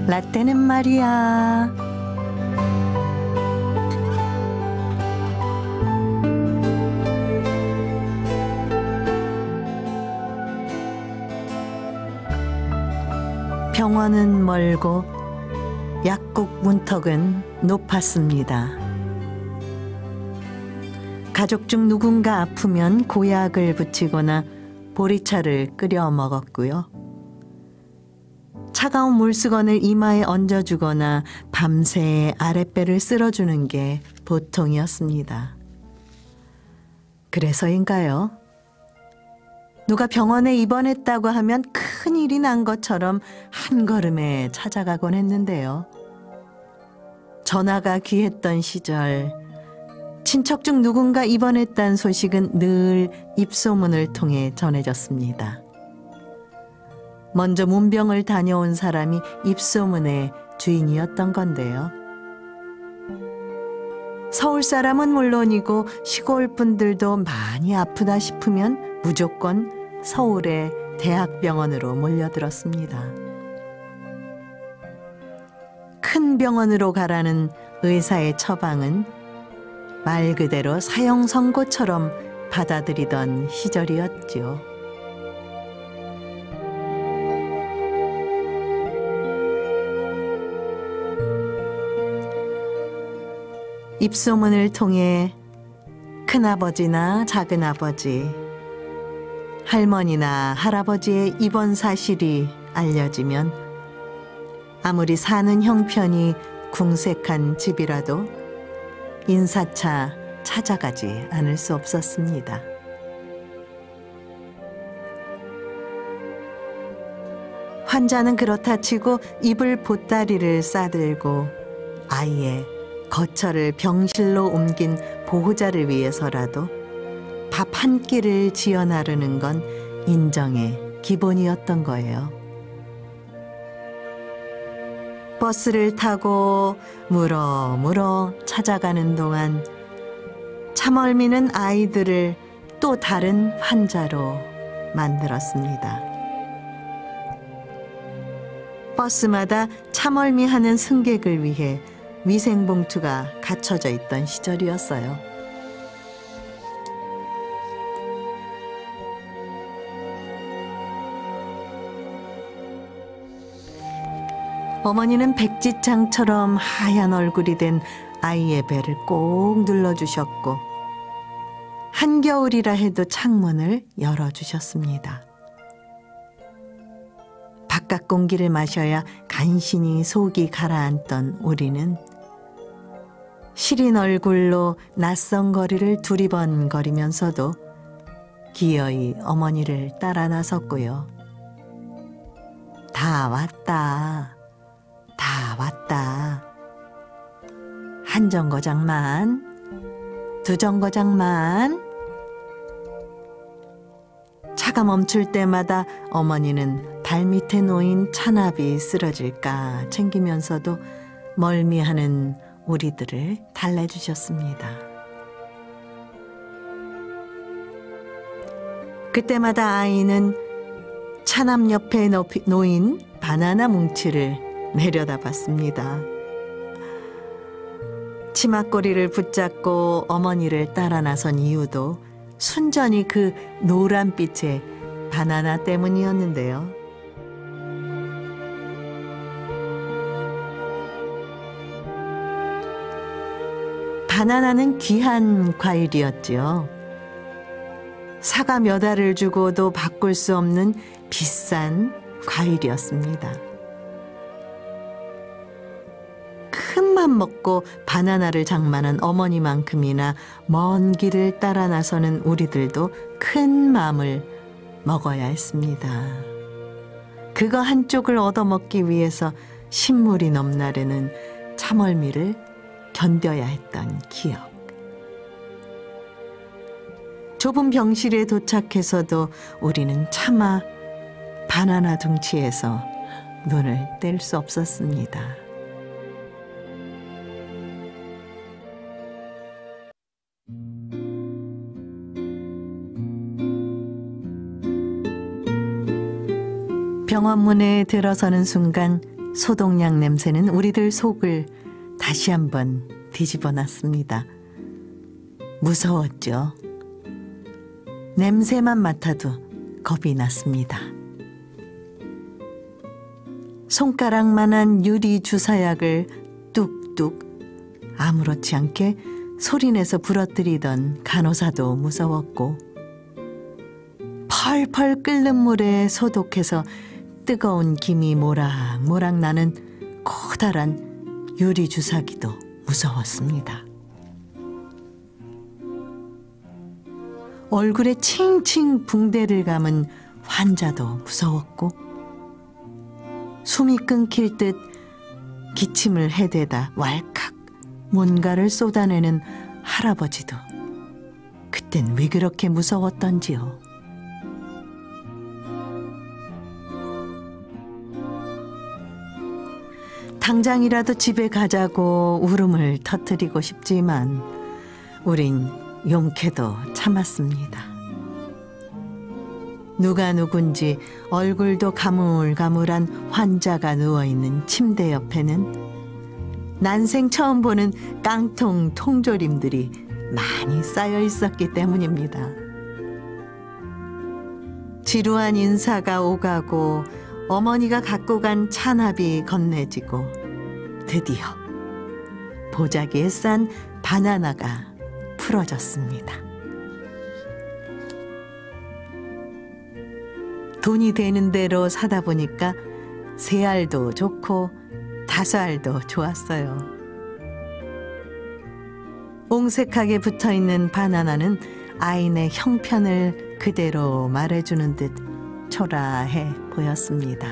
라떼는 말이야. 병원은 멀고 약국 문턱은 높았습니다. 가족 중 누군가 아프면 고약을 붙이거나 보리차를 끓여 먹었고요. 차가운 물수건을 이마에 얹어주거나 밤새 아랫배를 쓸어주는 게 보통이었습니다. 그래서인가요? 누가 병원에 입원했다고 하면 큰일이 난 것처럼 한 걸음에 찾아가곤 했는데요. 전화가 귀했던 시절, 친척 중 누군가 입원했다는 소식은 늘 입소문을 통해 전해졌습니다. 먼저 문병을 다녀온 사람이 입소문의 주인이었던 건데요. 서울 사람은 물론이고 시골 분들도 많이 아프다 싶으면 무조건 서울의 대학병원으로 몰려들었습니다. 큰 병원으로 가라는 의사의 처방은 말 그대로 사형 선고처럼 받아들이던 시절이었죠. 입소문을 통해 큰아버지나 작은아버지, 할머니나 할아버지의 입원 사실이 알려지면 아무리 사는 형편이 궁색한 집이라도 인사차 찾아가지 않을 수 없었습니다. 환자는 그렇다 치고 이불 보따리를 싸들고 아이의 거처를 병실로 옮긴 보호자를 위해서라도 밥 한 끼를 지어 나르는 건 인정의 기본이었던 거예요. 버스를 타고 물어 찾아가는 동안 참얼미는 아이들을 또 다른 환자로 만들었습니다. 버스마다 참얼미 하는 승객을 위해 위생봉투가 갖춰져 있던 시절이었어요. 어머니는 백지장처럼 하얀 얼굴이 된 아이의 배를 꼭 눌러주셨고 한겨울이라 해도 창문을 열어주셨습니다. 바깥 공기를 마셔야 간신히 속이 가라앉던 우리는 시린 얼굴로 낯선 거리를 두리번거리면서도 기어이 어머니를 따라 나섰고요. 다 왔다. 다 왔다. 한 정거장만, 두 정거장만. 차가 멈출 때마다 어머니는 발밑에 놓인 찬압이 쓰러질까 챙기면서도 멀미하는 우리들을 달래주셨습니다. 그때마다 아이는 찬압 옆에 놓인 바나나 뭉치를 내려다봤습니다. 치맛꼬리를 붙잡고 어머니를 따라 나선 이유도 순전히 그 노란빛의 바나나 때문이었는데요. 바나나는 귀한 과일이었지요. 사과 몇 알을 주고도 바꿀 수 없는 비싼 과일이었습니다. 큰맘 먹고 바나나를 장만한 어머니만큼이나 먼 길을 따라 나서는 우리들도 큰 마음을 먹어야 했습니다. 그거 한쪽을 얻어먹기 위해서 신물이 넘나르는 참얼미를 견뎌야 했던 기억. 좁은 병실에 도착해서도 우리는 차마 바나나 둥치에서 눈을 뗄 수 없었습니다. 병원 문에 들어서는 순간 소독약 냄새는 우리들 속을 다시 한번 뒤집어 놨습니다. 무서웠죠. 냄새만 맡아도 겁이 났습니다. 손가락만한 유리 주사약을 뚝뚝 아무렇지 않게 소리내서 부러뜨리던 간호사도 무서웠고, 펄펄 끓는 물에 소독해서 뜨거운 김이 모락모락 나는 커다란 유리 주사기도 무서웠습니다. 얼굴에 칭칭 붕대를 감은 환자도 무서웠고, 숨이 끊길 듯 기침을 해대다 왈칵 뭔가를 쏟아내는 할아버지도 그땐 왜 그렇게 무서웠던지요. 당장이라도 집에 가자고 울음을 터뜨리고 싶지만 우린 용케도 참았습니다. 누가 누군지 얼굴도 가물가물한 환자가 누워있는 침대 옆에는 난생 처음 보는 깡통 통조림들이 많이 쌓여 있었기 때문입니다. 지루한 인사가 오가고 어머니가 갖고 간 찬압이 건네지고 드디어 보자기에 싼 바나나가 풀어졌습니다. 돈이 되는 대로 사다 보니까 3알도 좋고 5알도 좋았어요. 옹색하게 붙어있는 바나나는 아인의 형편을 그대로 말해주는 듯 초라해 보였습니다.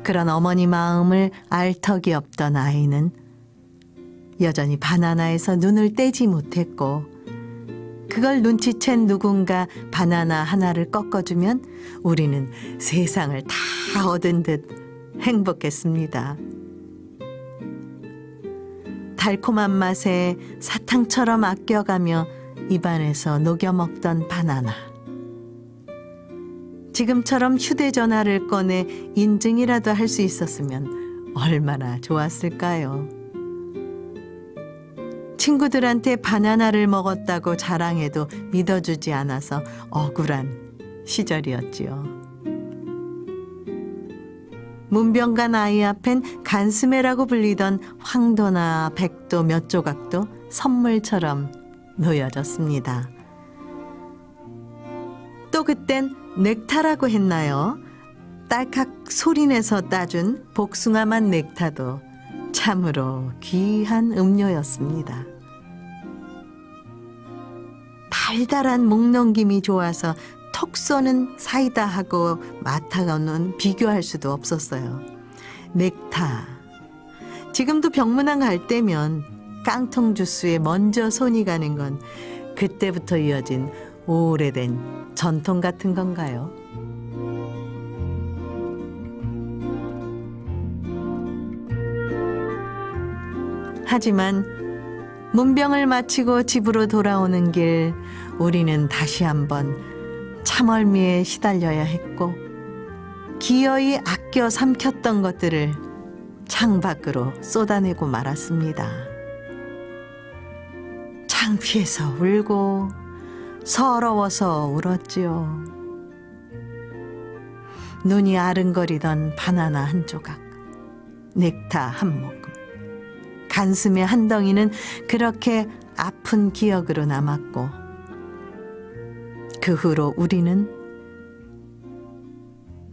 그런 어머니 마음을 알 턱이 없던 아이는 여전히 바나나에서 눈을 떼지 못했고, 그걸 눈치챈 누군가 바나나 하나를 꺾어주면 우리는 세상을 다 얻은 듯 행복했습니다. 달콤한 맛에 사탕처럼 아껴가며 입안에서 녹여 먹던 바나나. 지금처럼 휴대전화를 꺼내 인증이라도 할 수 있었으면 얼마나 좋았을까요? 친구들한테 바나나를 먹었다고 자랑해도 믿어주지 않아서 억울한 시절이었지요. 문병간 아이 앞엔 간스메라고 불리던 황도나 백도 몇 조각도 선물처럼 놓여졌습니다. 또 그땐 넥타라고 했나요? 딸칵 소리내서 따준 복숭아맛 넥타도 참으로 귀한 음료였습니다. 달달한 목넘김이 좋아서 톡 쏘는 사이다하고 마타고는 비교할 수도 없었어요. 넥타. 지금도 병문안 갈 때면 깡통 주스에 먼저 손이 가는 건 그때부터 이어진 오래된 전통 같은 건가요? 하지만 문병을 마치고 집으로 돌아오는 길, 우리는 다시 한번 참얼미에 시달려야 했고, 기어이 아껴 삼켰던 것들을 창밖으로 쏟아내고 말았습니다. 창피해서 울고 서러워서 울었지요. 눈이 아른거리던 바나나 한 조각, 넥타 한 모금, 간슴의 한 덩이는 그렇게 아픈 기억으로 남았고, 그 후로 우리는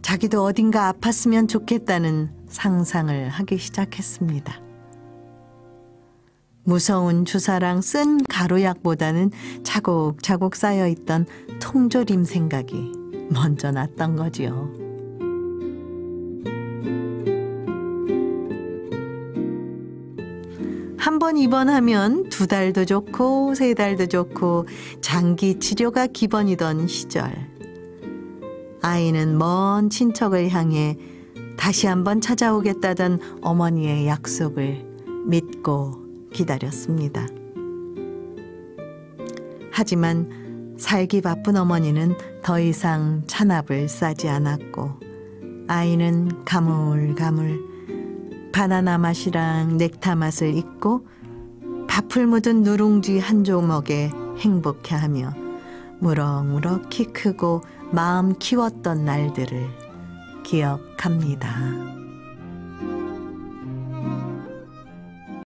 자기도 어딘가 아팠으면 좋겠다는 상상을 하기 시작했습니다. 무서운 주사랑 쓴 가루약보다는 차곡차곡 쌓여있던 통조림 생각이 먼저 났던 거지요. 한 번 입원하면 2달도 좋고 3달도 좋고 장기 치료가 기본이던 시절, 아이는 먼 친척을 향해 다시 한번 찾아오겠다던 어머니의 약속을 믿고 기다렸습니다. 하지만 살기 바쁜 어머니는 더 이상 찬압을 싸지 않았고 아이는 가물가물 바나나 맛이랑 넥타 맛을 잊고 밥풀 묻은 누룽지 한 조목에 행복해하며 무럭무럭 키 크고 마음 키웠던 날들을 기억합니다.